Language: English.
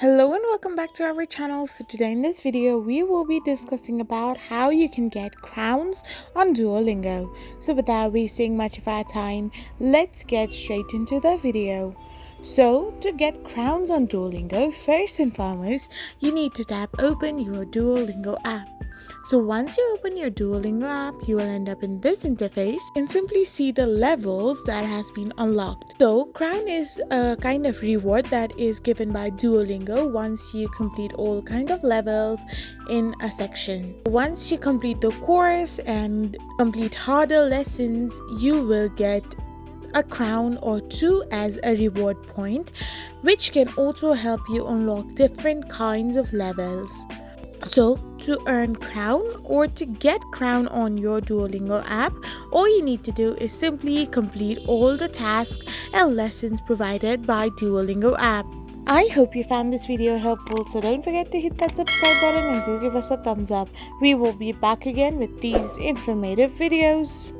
Hello and welcome back to our channel. So today in this video we will be discussing about how you can get crowns on Duolingo. So without wasting much of our time, let's get straight into the video. So to get crowns on Duolingo, first and foremost, you need to tap open your Duolingo app. So once you open your Duolingo app, you will end up in this interface and simply see the levels that has been unlocked. So crown is a kind of reward that is given by Duolingo once you complete all kind of levels in a section. Once you complete the course and complete harder lessons, you will get a crown or two as a reward point, which can also help you unlock different kinds of levels. So to earn crown or to get crown on your Duolingo app, all you need to do is simply complete all the tasks and lessons provided by Duolingo app. I hope you found this video helpful, so don't forget to hit that subscribe button and do give us a thumbs up. We will be back again with these informative videos.